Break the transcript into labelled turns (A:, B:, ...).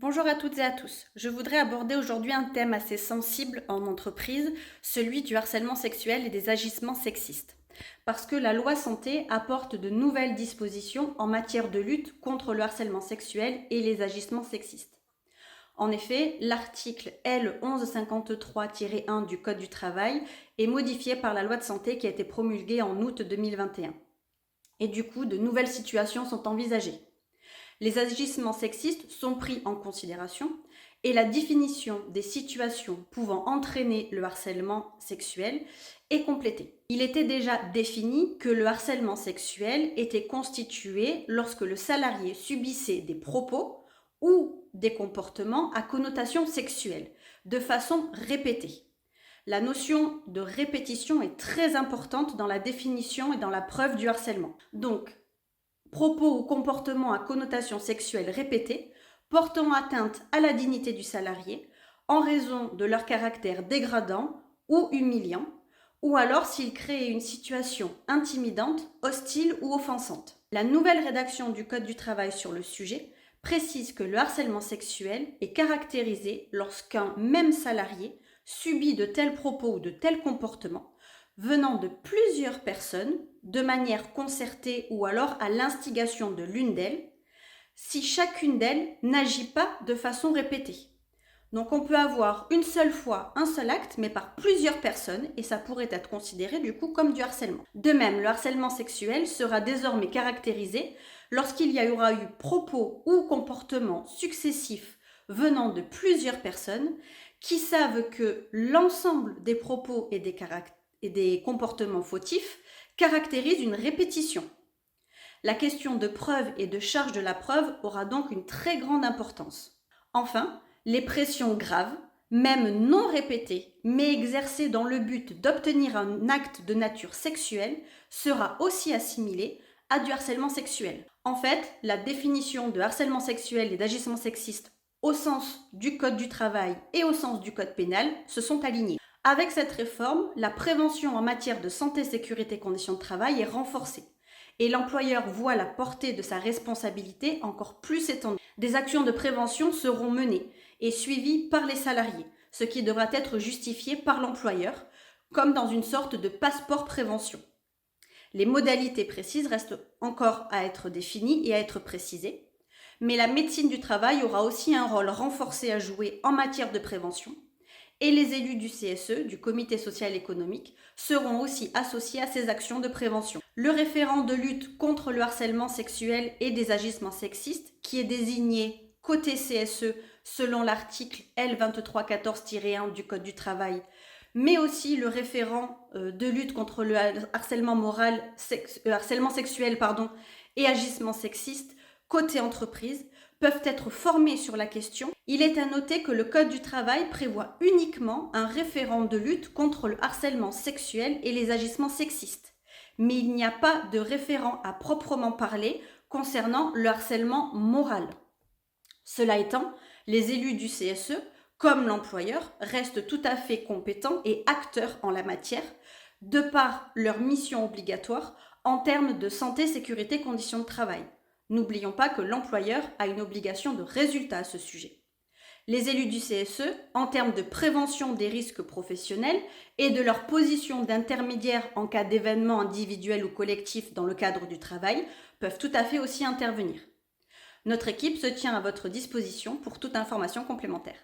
A: Bonjour à toutes et à tous. Je voudrais aborder aujourd'hui un thème assez sensible en entreprise, celui du harcèlement sexuel et des agissements sexistes. Parce que la loi santé apporte de nouvelles dispositions en matière de lutte contre le harcèlement sexuel et les agissements sexistes. En effet, l'article L 1153-1 du Code du travail est modifié par la loi de santé qui a été promulguée en août 2021. Et du coup, de nouvelles situations sont envisagées. Les agissements sexistes sont pris en considération et la définition des situations pouvant entraîner le harcèlement sexuel est complétée. Il était déjà défini que le harcèlement sexuel était constitué lorsque le salarié subissait des propos ou des comportements à connotation sexuelle de façon répétée. La notion de répétition est très importante dans la définition et dans la preuve du harcèlement. Donc, propos ou comportements à connotation sexuelle répétée portant atteinte à la dignité du salarié en raison de leur caractère dégradant ou humiliant, ou alors s'ils créent une situation intimidante, hostile ou offensante. La nouvelle rédaction du Code du travail sur le sujet précise que le harcèlement sexuel est caractérisé lorsqu'un même salarié subit de tels propos ou de tels comportements venant de plusieurs personnes, de manière concertée ou alors à l'instigation de l'une d'elles, si chacune d'elles n'agit pas de façon répétée. Donc on peut avoir une seule fois un seul acte, mais par plusieurs personnes, et ça pourrait être considéré du coup comme du harcèlement. De même, le harcèlement sexuel sera désormais caractérisé lorsqu'il y aura eu propos ou comportements successifs venant de plusieurs personnes qui savent que l'ensemble des propos et des comportements fautifs caractérisent une répétition. La question de preuve et de charge de la preuve aura donc une très grande importance. Enfin, les pressions graves, même non répétées, mais exercées dans le but d'obtenir un acte de nature sexuelle, sera aussi assimilée à du harcèlement sexuel. En fait, la définition de harcèlement sexuel et d'agissement sexiste au sens du Code du travail et au sens du Code pénal se sont alignés. Avec cette réforme, la prévention en matière de santé, sécurité et conditions de travail est renforcée et l'employeur voit la portée de sa responsabilité encore plus étendue. Des actions de prévention seront menées et suivies par les salariés, ce qui devra être justifié par l'employeur, comme dans une sorte de passeport prévention. Les modalités précises restent encore à être définies et à être précisées, mais la médecine du travail aura aussi un rôle renforcé à jouer en matière de prévention, et les élus du CSE, du Comité social économique, seront aussi associés à ces actions de prévention. Le référent de lutte contre le harcèlement sexuel et des agissements sexistes, qui est désigné côté CSE selon l'article L2314-1 du Code du travail, mais aussi le référent de lutte contre le harcèlement sexuel et agissements sexistes, côté entreprise, peuvent être formés sur la question. Il est à noter que le Code du travail prévoit uniquement un référent de lutte contre le harcèlement sexuel et les agissements sexistes. Mais il n'y a pas de référent à proprement parler concernant le harcèlement moral. Cela étant, les élus du CSE, comme l'employeur, restent tout à fait compétents et acteurs en la matière, de par leur mission obligatoire en termes de santé, sécurité, conditions de travail. N'oublions pas que l'employeur a une obligation de résultat à ce sujet. Les élus du CSE, en termes de prévention des risques professionnels et de leur position d'intermédiaire en cas d'événements individuels ou collectifs dans le cadre du travail, peuvent tout à fait aussi intervenir. Notre équipe se tient à votre disposition pour toute information complémentaire.